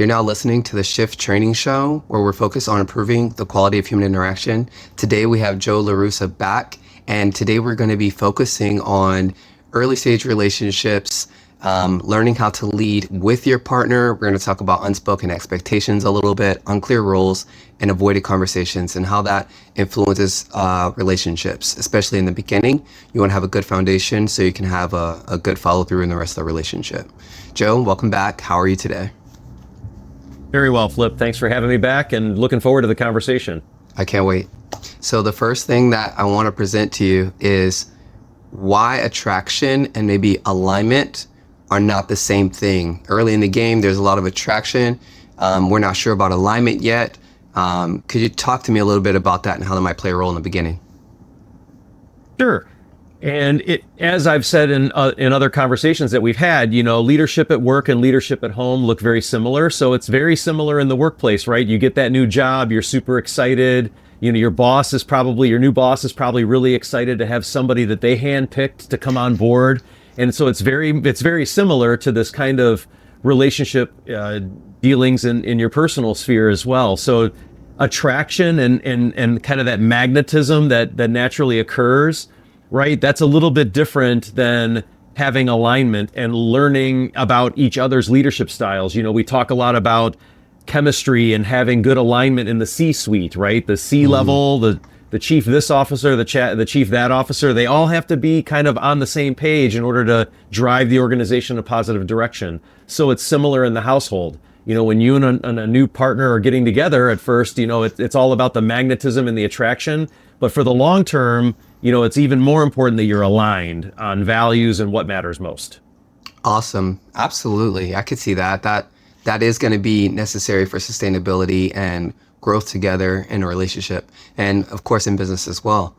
You're now listening to the Shift Training Show, where we're focused on improving the quality of human interaction. Today we have Joe LaRussa back, and today we're going to be focusing on early stage relationships, learning how to lead with your partner. We're going to talk about unspoken expectations a little bit, unclear roles, and avoided conversations, and how that influences relationships, especially in the beginning. You want to have a good foundation so you can have a good follow through in the rest of the relationship. Joe, welcome back. How are you today? Very well, Flip. Thanks for having me back and looking forward to the conversation. I can't wait. So the first thing that I want to present to you is why attraction and maybe alignment are not the same thing. Early in the game, there's a lot of attraction. We're not sure about alignment yet. Could you talk to me a little bit about that and how that might play a role in the beginning? Sure. And as I've said in other conversations that we've had, leadership at work and leadership at home look very similar. So it's very similar in the workplace, right? You get that new job, you're super excited. Your new boss is probably really excited to have somebody that they handpicked to come on board. And so it's very similar to this kind of relationship dealings in your personal sphere as well. So attraction and kind of that magnetism that naturally occurs, right? That's a little bit different than having alignment and learning about each other's leadership styles. We talk a lot about chemistry and having good alignment in the C-suite, right? The C-level, the chief this officer, the chief that officer, they all have to be kind of on the same page in order to drive the organization in a positive direction. So it's similar in the household. When you and a new partner are getting together at first, it's all about the magnetism and the attraction. But for the long term, it's even more important that you're aligned on values and what matters most. Awesome. Absolutely. I could see that. That is going to be necessary for sustainability and growth together in a relationship, and of course in business as well.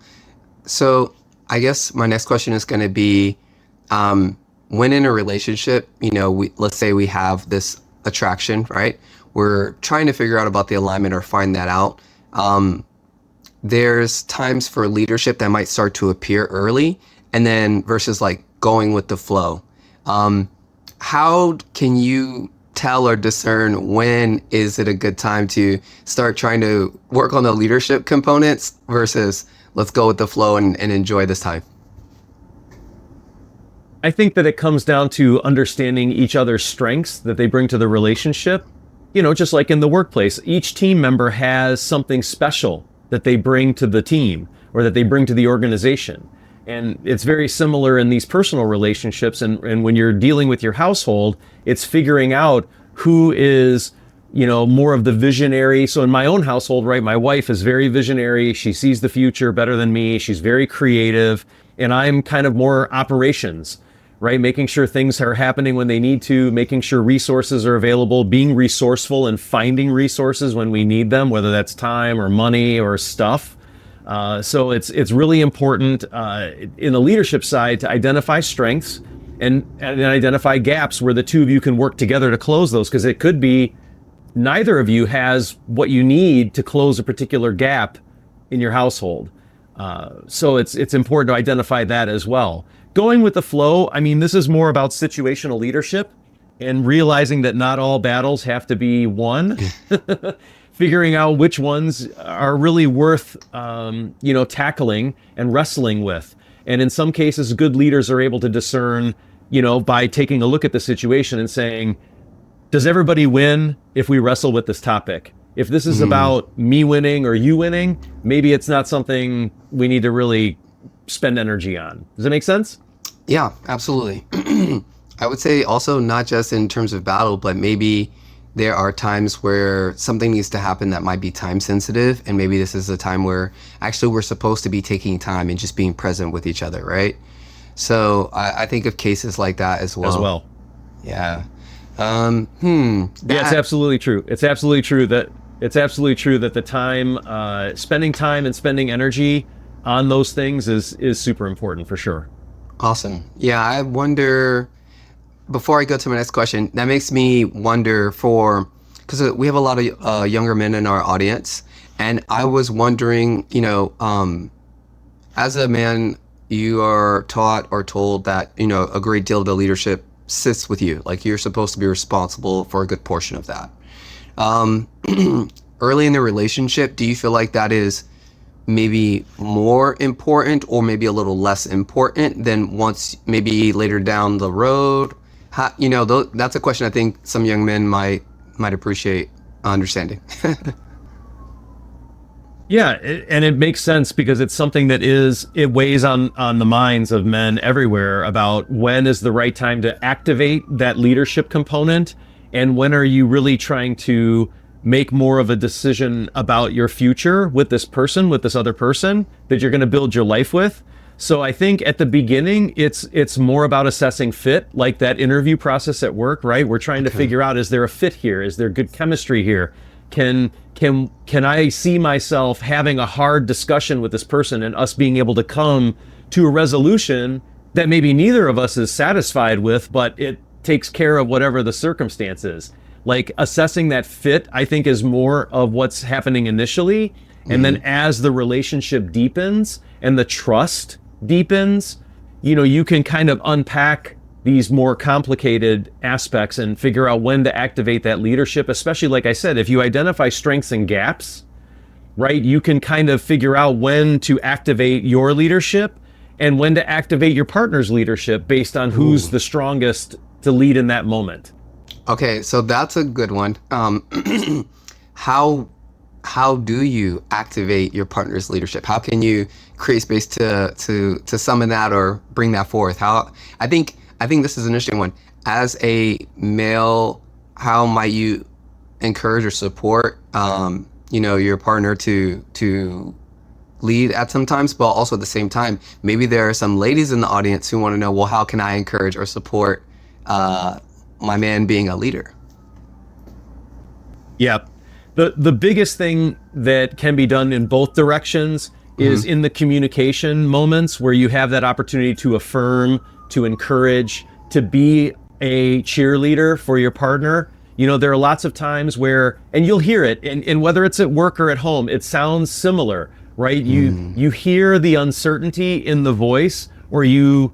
So I guess my next question is going to be, when in a relationship, let's say we have this attraction, right? We're trying to figure out about the alignment or find that out. There's times for leadership that might start to appear early, and then versus like going with the flow. How can you tell or discern when is it a good time to start trying to work on the leadership components versus let's go with the flow and enjoy this time? I think that it comes down to understanding each other's strengths that they bring to the relationship. Just like in the workplace, each team member has something special that they bring to the team or that they bring to the organization. And it's very similar in these personal relationships. And when you're dealing with your household, it's figuring out who is, more of the visionary. So in my own household, right, my wife is very visionary. She sees the future better than me. She's very creative. And I'm kind of more operations, right? Making sure things are happening when they need to, making sure resources are available, being resourceful and finding resources when we need them, whether that's time or money or stuff. So it's really important in the leadership side to identify strengths and identify gaps where the two of you can work together to close those, because it could be neither of you has what you need to close a particular gap in your household. So it's important to identify that as well. Going with the flow, this is more about situational leadership and realizing that not all battles have to be won. Figuring out which ones are really worth, tackling and wrestling with. And in some cases, good leaders are able to discern, by taking a look at the situation and saying, does everybody win if we wrestle with this topic? If this is about me winning or you winning, maybe it's not something we need to really spend energy on. Does that make sense? Yeah, absolutely. I would say also not just in terms of battle, but maybe there are times where something needs to happen that might be time sensitive. And maybe this is a time where actually we're supposed to be taking time and just being present with each other, right? So I think of cases like that as well. Yeah. Yeah, it's absolutely true. It's absolutely true that the time, spending time and spending energy on those things is super important for sure. Awesome. Yeah, I wonder, before I go to my next question, that makes me wonder because we have a lot of younger men in our audience, and I was wondering, as a man, you are taught or told that, a great deal of the leadership sits with you. Like you're supposed to be responsible for a good portion of that. Um, early in the relationship, do you feel like that is maybe more important or maybe a little less important than once maybe later down the road? How, that's a question I think some young men might appreciate understanding. Yeah, and it makes sense because it's something that it weighs on the minds of men everywhere about when is the right time to activate that leadership component, and when are you really trying to make more of a decision about your future with this person, with this other person that you're going to build your life with. So I think at the beginning, it's more about assessing fit, like that interview process at work, right? We're trying to figure out, is there a fit here? Is there good chemistry here? Can I see myself having a hard discussion with this person and us being able to come to a resolution that maybe neither of us is satisfied with, but it takes care of whatever the circumstances. Like assessing that fit, I think, is more of what's happening initially. And then as the relationship deepens and the trust deepens, you can kind of unpack these more complicated aspects and figure out when to activate that leadership, especially, like I said, if you identify strengths and gaps, right, you can kind of figure out when to activate your leadership and when to activate your partner's leadership based on who's the strongest to lead in that moment. Okay, so that's a good one. How do you activate your partner's leadership? How can you create space to summon that or bring that forth? I think this is an interesting one. As a male, how might you encourage or support your partner to lead at some times, but also at the same time, maybe there are some ladies in the audience who want to know, well, how can I encourage or support my man being a leader? Yeah. The biggest thing that can be done in both directions is in the communication moments where you have that opportunity to affirm, to encourage, to be a cheerleader for your partner. There are lots of times where, and you'll hear it, and whether it's at work or at home, it sounds similar, right? You hear the uncertainty in the voice, or you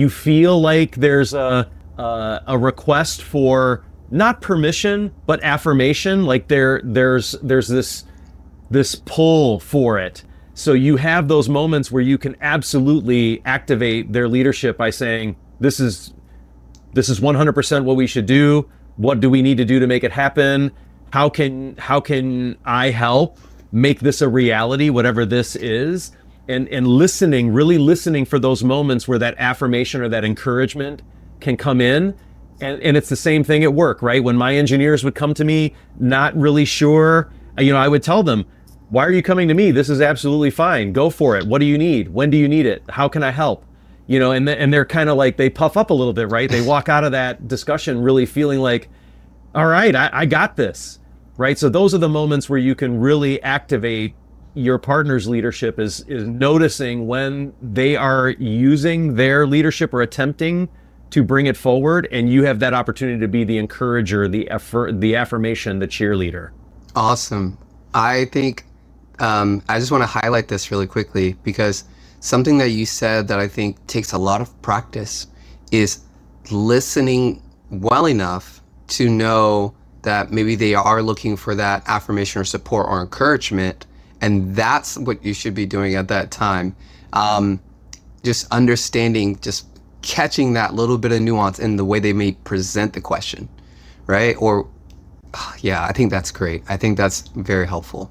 feel like there's a request for not permission, but affirmation, like there's this pull for it. So you have those moments where you can absolutely activate their leadership by saying, this is 100% what we should do. What do we need to do to make it happen? How can I help make this a reality, whatever this is? And listening, really listening for those moments where that affirmation or that encouragement can come in. And it's the same thing at work, right? When my engineers would come to me, not really sure, I would tell them, why are you coming to me? This is absolutely fine. Go for it. What do you need? When do you need it? How can I help? And they're kind of like, they puff up a little bit, right? They walk out of that discussion really feeling like, all right, I got this, right? So those are the moments where you can really activate your partner's leadership is noticing when they are using their leadership or attempting to bring it forward, and you have that opportunity to be the encourager, the affirmation, the cheerleader. Awesome. I think I just want to highlight this really quickly because something that you said that I think takes a lot of practice is listening well enough to know that maybe they are looking for that affirmation or support or encouragement, and that's what you should be doing at that time. Just understanding, just catching that little bit of nuance in the way they may present the question, right? Or, yeah, I think that's great. I think that's very helpful.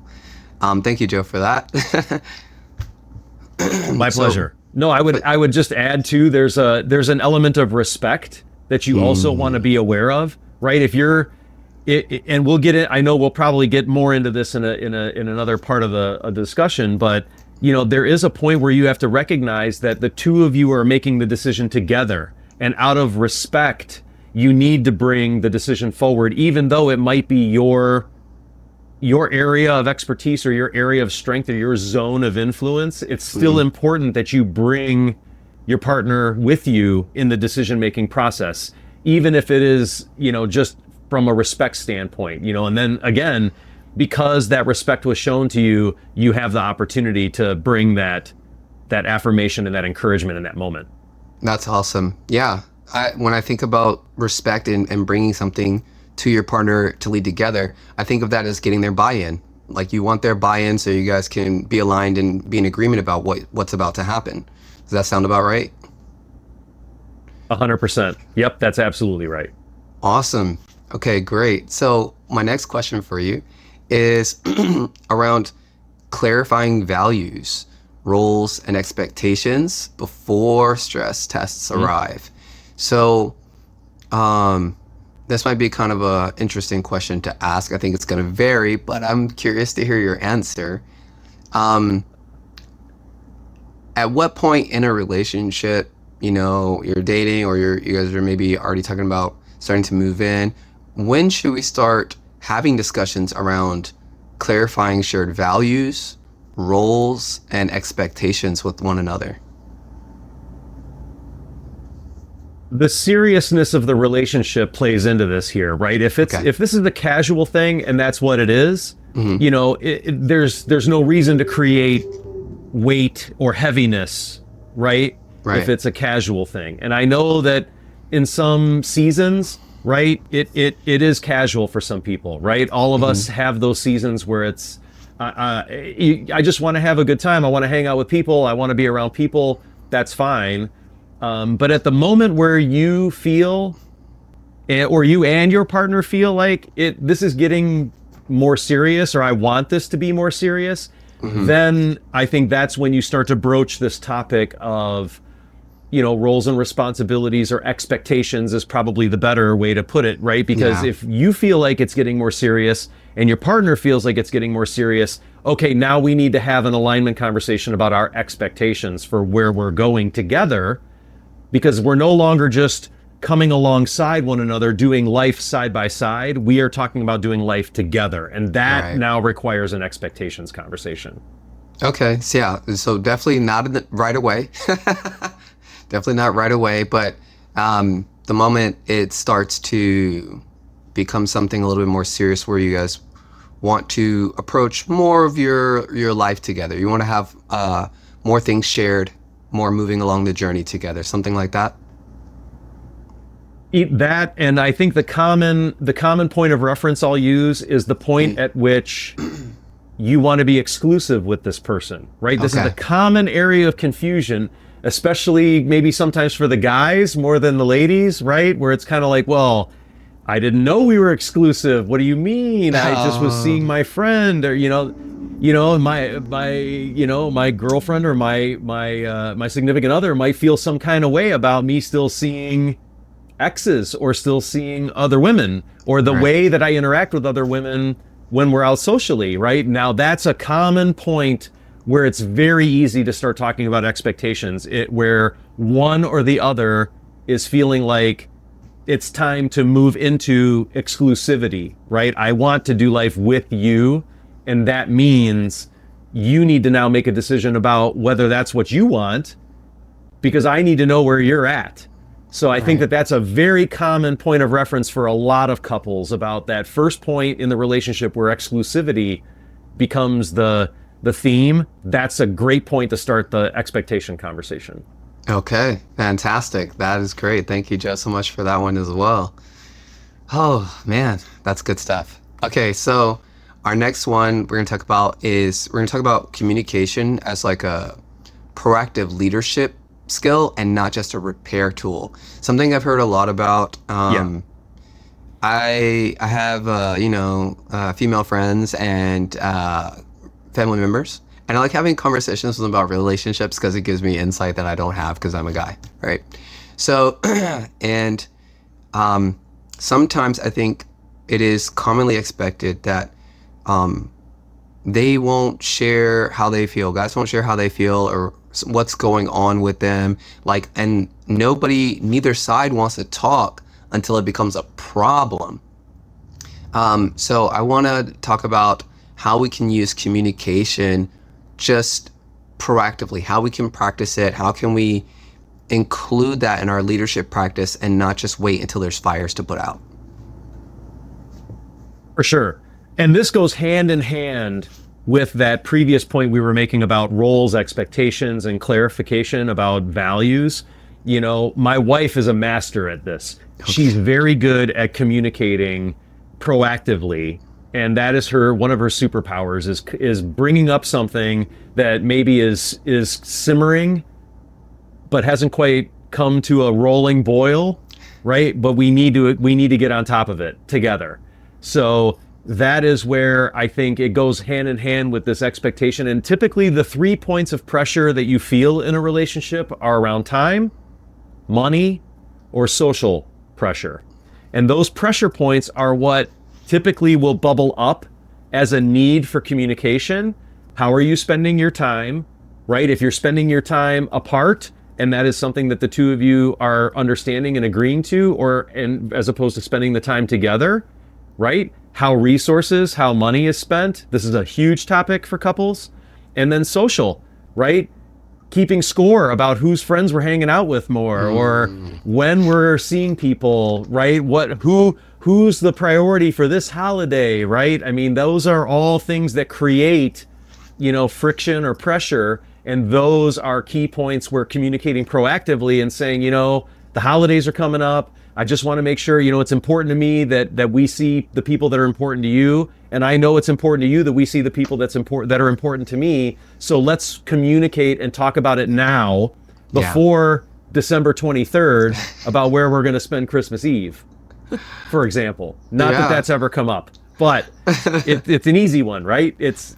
Thank you, Joe, for that. My pleasure. No, I would just add too, there's an element of respect that you also want to be aware of, right? If you're, and we'll get it, I know we'll probably get more into this in another part of the discussion, but there is a point where you have to recognize that the two of you are making the decision together, and out of respect, you need to bring the decision forward, even though it might be your area of expertise or your area of strength or your zone of influence. It's still important that you bring your partner with you in the decision-making process, even if it is, just from a respect standpoint, and then again, because that respect was shown to you, you have the opportunity to bring that affirmation and that encouragement in that moment. That's awesome. Yeah. When I think about respect and bringing something to your partner to lead together, I think of that as getting their buy-in. Like you want their buy-in so you guys can be aligned and be in agreement about what's about to happen. Does that sound about right? 100%. Yep, that's absolutely right. Awesome. Okay, great. So my next question for you is around clarifying values, roles, and expectations before stress tests arrive. So this might be kind of a interesting question to ask. I think it's going to vary, but I'm curious to hear your answer. At what point in a relationship, you're dating or you guys are maybe already talking about starting to move in, when should we start having discussions around clarifying shared values, roles, and expectations with one another? The seriousness of the relationship plays into this here, right? If this is a casual thing and that's what it is, there's no reason to create weight or heaviness, right? If it's a casual thing. And I know that in some seasons, right, it is casual for some people, right? All of us have those seasons where it's I just want to have a good time. I want to hang out with people. I want to be around people. That's fine. But at the moment where you feel, or you and your partner feel like this is getting more serious, or I want this to be more serious, then I think that's when you start to broach this topic of, roles and responsibilities, or expectations is probably the better way to put it, right? Because if you feel like it's getting more serious and your partner feels like it's getting more serious, okay, now we need to have an alignment conversation about our expectations for where we're going together, because we're no longer just coming alongside one another, doing life side by side. We are talking about doing life together. And that now requires an expectations conversation. Okay. So definitely not right away. Definitely not right away. But the moment it starts to become something a little bit more serious where you guys want to approach more of your life together, you want to have more things shared, more moving along the journey together, something like that. That, and I think the common point of reference I'll use is the point at which you want to be exclusive with this person, right? This is a common area of confusion, especially maybe sometimes for the guys more than the ladies, right? Where it's kind of like, well, I didn't know we were exclusive. What do you mean? I just was seeing my friend, or my girlfriend or my significant other might feel some kind of way about me still seeing exes or still seeing other women, or the way that I interact with other women when we're out socially, right? Now that's a common point where it's very easy to start talking about expectations, where one or the other is feeling like it's time to move into exclusivity, right? I want to do life with you, and that means you need to now make a decision about whether that's what you want, because I need to know where you're at. So I think that that's a very common point of reference for a lot of couples, about that first point in the relationship where exclusivity becomes the theme. That's a great point to start the expectation conversation. Okay, fantastic. That is great. Thank you, Joe, so much for that one as well. Oh, man, that's good stuff. Okay, so our next one we're going to talk about communication as like a proactive leadership skill and not just a repair tool. Something I've heard a lot about. I have female friends and family members, and I like having conversations with them about relationships because it gives me insight that I don't have because I'm a guy, right? So and sometimes I think it is commonly expected that they won't share how they feel. Guys won't share how they feel or what's going on with them. And neither side wants to talk until it becomes a problem. So I want to talk about how we can use communication just proactively, how we can practice it, how can we include that in our leadership practice and not just wait until there's fires to put out. For sure. And this goes hand in hand with that previous point we were making about roles, expectations, and clarification about values. My wife is a master at this. She's very good at communicating proactively, and that is one of her superpowers is bringing up something that maybe is simmering but hasn't quite come to a rolling boil, right? But we need to get on top of it together. So that is where I think it goes hand in hand with this expectation. And typically the 3 points of pressure that you feel in a relationship are around time, money, or social pressure. And those pressure points are what typically will bubble up as a need for communication. How are you spending your time, right? If you're spending your time apart, and that is something that the two of you are understanding and agreeing to, and as opposed to spending the time together, right? How money is spent. This is a huge topic for couples. And then social, right? Keeping score about whose friends we're hanging out with more, or when we're seeing people, right? Who's the priority for this holiday, right? I mean, those are all things that create, friction or pressure. And those are key points where communicating proactively and saying, the holidays are coming up. I just want to make sure, it's important to me that we see the people that are important to you. And I know it's important to you that we see the people that are important to me. So let's communicate and talk about it now before December 23rd about where we're going to spend Christmas Eve, for example. Not that that's ever come up, but it's an easy one, right? It's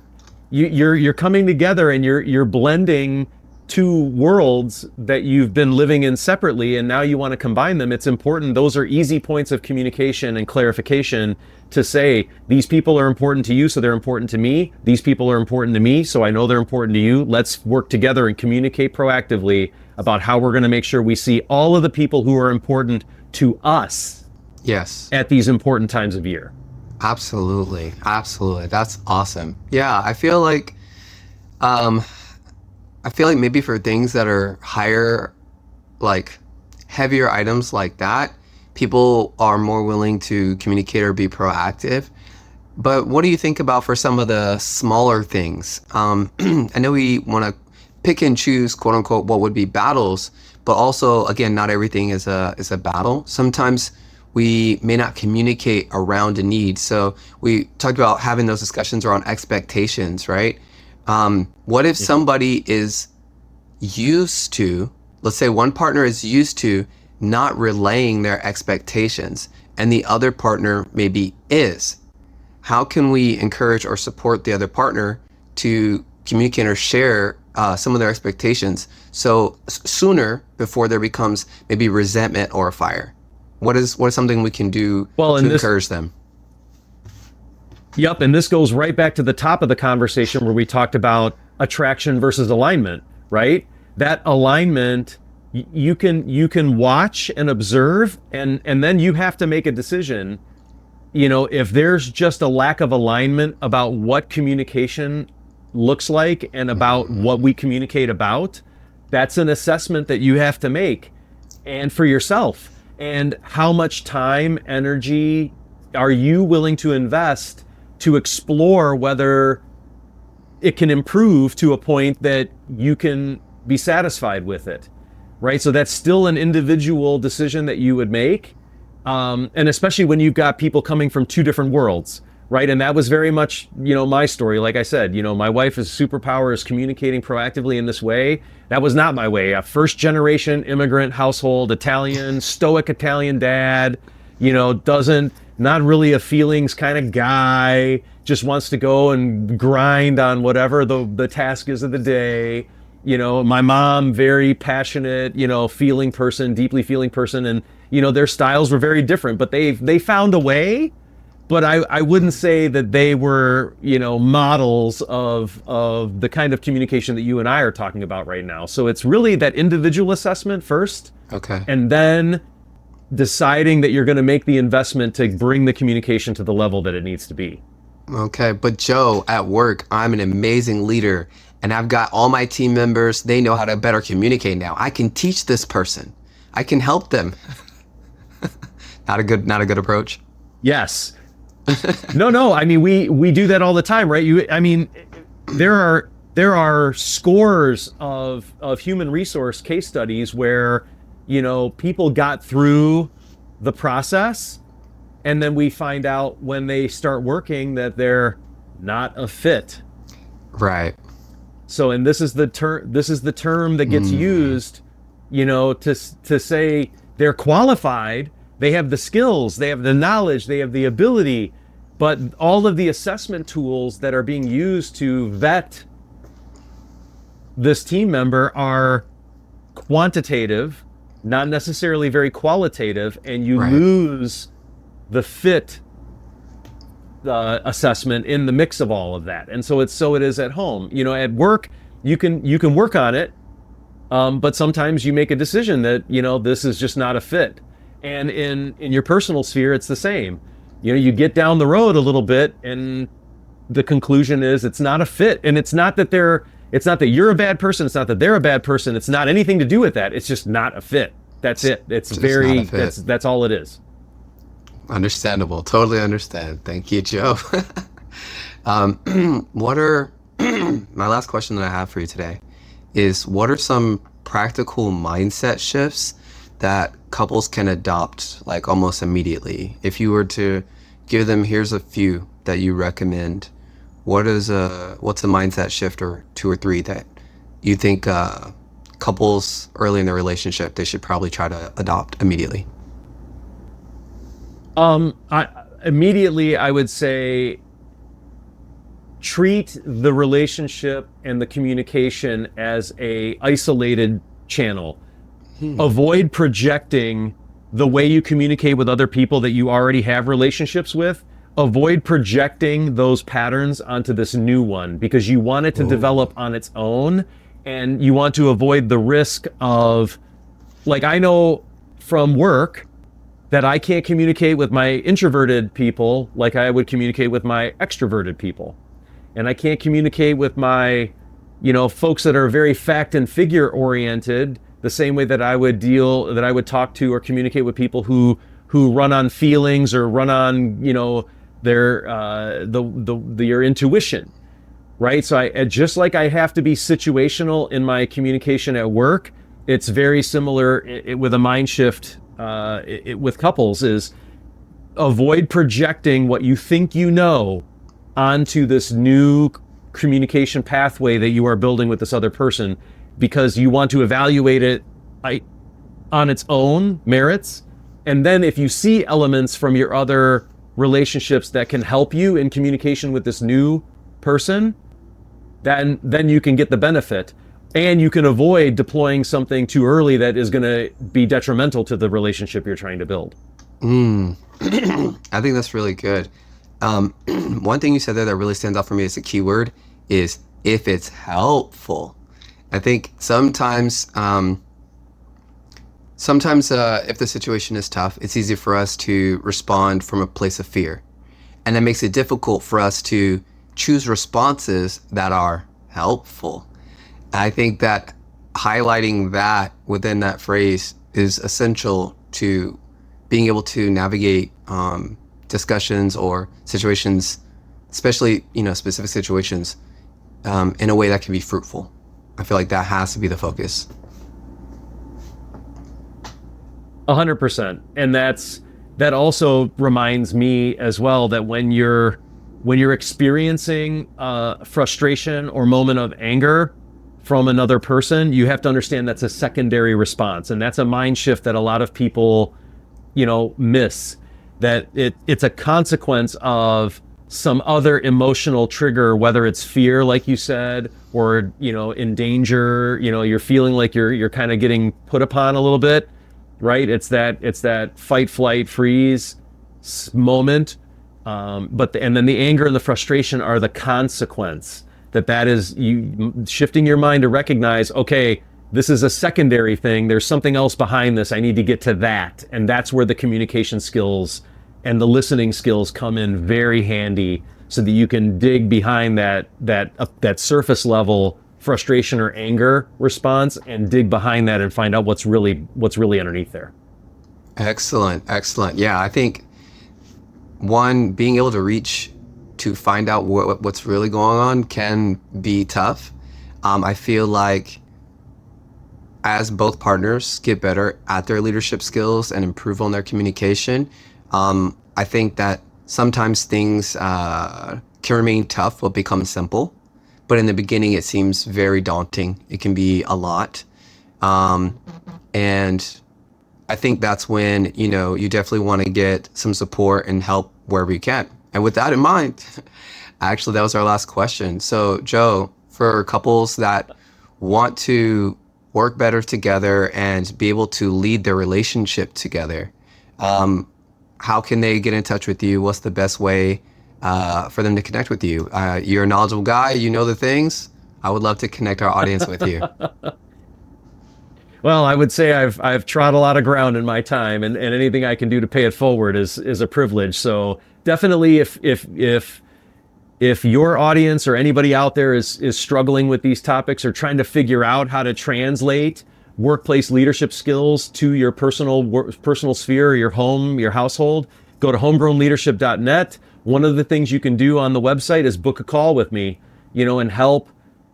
you're coming together and you're blending two worlds that you've been living in separately, and now you want to combine them. It's important. Those are easy points of communication and clarification to say, these people are important to you, so they're important to me. These people are important to me, so I know they're important to you. Let's work together and communicate proactively about how we're going to make sure we see all of the people who are important to us. Yes. At these important times of year. Absolutely. That's awesome. Yeah, I feel like maybe for things that are higher, like heavier items like that, people are more willing to communicate or be proactive. But what do you think about for some of the smaller things? I know we want to pick and choose, quote unquote, what would be battles, but also, again, not everything is a battle. Sometimes we may not communicate around a need. So we talked about having those discussions around expectations, right? What if somebody is used to, let's say one partner is used to not relaying their expectations and the other partner maybe is? How can we encourage or support the other partner to communicate or share some of their expectations so sooner before there becomes maybe resentment or a fire? What is something we can do to encourage them? Yep, and this goes right back to the top of the conversation where we talked about attraction versus alignment, right? That alignment, you can watch and observe, and then you have to make a decision. If there's just a lack of alignment about what communication looks like and about what we communicate about, that's an assessment that you have to make, and for yourself. And how much time, energy are you willing to invest to explore whether it can improve to a point that you can be satisfied with it, right? So that's still an individual decision that you would make. And especially when you've got people coming from two different worlds, right? And that was very much, my story. Like I said, my wife's superpower is communicating proactively in this way. That was not my way. A first generation immigrant household, Italian, stoic Italian dad, not really a feelings kind of guy, just wants to go and grind on whatever the task is of the day. My mom, very passionate, feeling person, deeply feeling person. And, their styles were very different, but they found a way. But I wouldn't say that they were, models of the kind of communication that you and I are talking about right now. So it's really that individual assessment first. Okay. And then deciding that you're going to make the investment to bring the communication to the level that it needs to be. Okay. But Joe, at work, I'm an amazing leader and I've got all my team members. They know how to better communicate now. I can teach this person. I can help them. Not a good approach. Yes. No. I mean, we do that all the time, right? There are scores of human resource case studies where, people got through the process And then we find out when they start working that they're not a fit. Right. So, and this is the term that gets used, to say they're qualified, they have the skills, they have the knowledge, they have the ability, but all of the assessment tools that are being used to vet this team member are quantitative, not necessarily very qualitative, and you Right. lose the fit assessment in the mix of all of that. And so it is at home. At work, you can work on it, but sometimes you make a decision that this is just not a fit. And in your personal sphere, it's the same. You get down the road a little bit, and the conclusion is it's not a fit. And it's not that you're a bad person. It's not that they're a bad person. It's not anything to do with that. It's just not a fit. That's it. It's Just very not a fit. that's all it is. Understandable. Totally understand. Thank you, Joe. What are my last question that I have for you today is what are some practical mindset shifts that couples can adopt like almost immediately? If you were to give them, here's a few that you recommend, what's a mindset shift or two or three that you think couples early in their relationship they should probably try to adopt immediately? I would say treat the relationship and the communication as a isolated channel. Avoid projecting the way you communicate with other people that you already have relationships with. Avoid projecting those patterns onto this new one because you want it to develop on its own, and you want to avoid the risk of, like, I know from work that I can't communicate with my introverted people like I would communicate with my extroverted people. And I can't communicate with my, folks that are very fact and figure oriented the same way that I would talk to or communicate with people who run on feelings or run on, your intuition, right? So I just like I have to be situational in my communication at work, it's very similar with a mind shift with couples is avoid projecting what you think onto this new communication pathway that you are building with this other person, because you want to evaluate it on its own merits. And then if you see elements from your other relationships that can help you in communication with this new person, then you can get the benefit. And you can avoid deploying something too early that is going to be detrimental to the relationship you're trying to build. I think that's really good. One thing you said there that really stands out for me as a keyword is if it's helpful. I think sometimes if the situation is tough, it's easy for us to respond from a place of fear. And that makes it difficult for us to choose responses that are helpful. I think that highlighting that within that phrase is essential to being able to navigate discussions or situations, especially specific situations, in a way that can be fruitful. I feel like that has to be the focus. 100%. And that also reminds me as well that when you're experiencing frustration or moment of anger from another person, you have to understand that's a secondary response. And that's a mind shift that a lot of people, miss, that it's a consequence of some other emotional trigger, whether it's fear, like you said, or, in danger, you're feeling like you're kind of getting put upon a little bit, right? It's that fight, flight, freeze moment. And then the anger and the frustration are the consequence. That is you shifting your mind to recognize, okay, this is a secondary thing. There's something else behind this. I need to get to that. And that's where the communication skills and the listening skills come in very handy, so that you can dig behind that surface level frustration or anger response and dig behind that and find out what's really underneath there. Excellent. Yeah, I think one, being able to find out what's really going on can be tough. I feel like as both partners get better at their leadership skills and improve on their communication, I I think that sometimes things can remain tough but become simple. But in the beginning, it seems very daunting. It can be a lot. And I think that's when, you definitely want to get some support and help wherever you can. And with that in mind, actually, that was our last question. So, Joe, for couples that want to work better together and be able to lead their relationship together, how can they get in touch with you? What's the best way for them to connect with you? You're a knowledgeable guy. You know the things. I would love to connect our audience with you. Well, I would say I've trod a lot of ground in my time, and anything I can do to pay it forward is a privilege. So definitely, if your audience or anybody out there is struggling with these topics or trying to figure out how to translate workplace leadership skills to your personal sphere, or your home, your household, go to homegrownleadership.net. One of the things you can do on the website is book a call with me, and help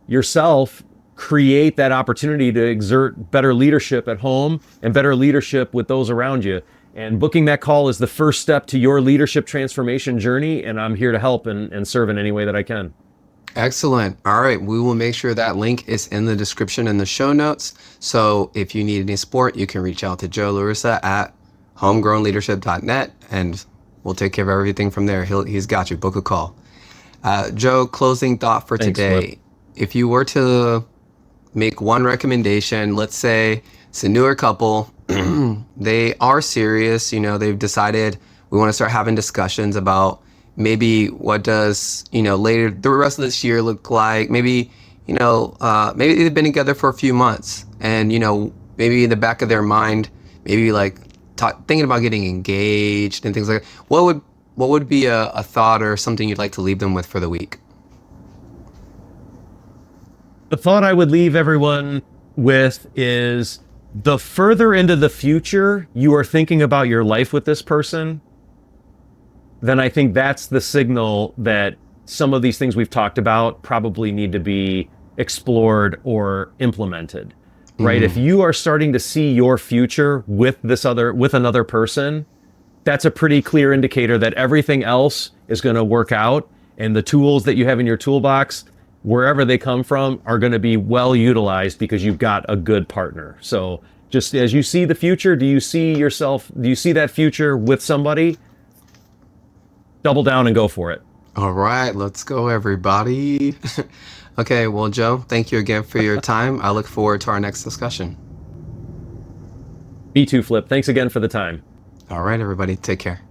yourself create that opportunity to exert better leadership at home and better leadership with those around you. And booking that call is the first step to your leadership transformation journey. And I'm here to help and serve in any way that I can. Excellent. All right. We will make sure that link is in the description and the show notes. So if you need any support, you can reach out to Joe LaRussa at homegrownleadership.net, and we'll take care of everything from there. He's got you. Book a call. Joe, closing thought for Thanks, today. Flip. If you were to make one recommendation, let's say it's a newer couple, they are serious, they've decided we want to start having discussions about maybe what does, later the rest of this year look like. Maybe, maybe they've been together for a few months, and, maybe in the back of their mind, maybe like thinking about getting engaged and things like that. What would be a thought or something you'd like to leave them with for the week? The thought I would leave everyone with is, the further into the future you are thinking about your life with this person, then I think that's the signal that some of these things we've talked about probably need to be explored or implemented, right? If you are starting to see your future with another person, that's a pretty clear indicator that everything else is going to work out, and the tools that you have in your toolbox, wherever they come from, are going to be well utilized because you've got a good partner. So just as you see the future, do you see that future with somebody? Double down and go for it. All right, let's go, everybody. Okay, well, Joe, thank you again for your time. I look forward to our next discussion. Me too, Flip. Thanks again for the time. All right, everybody, take care.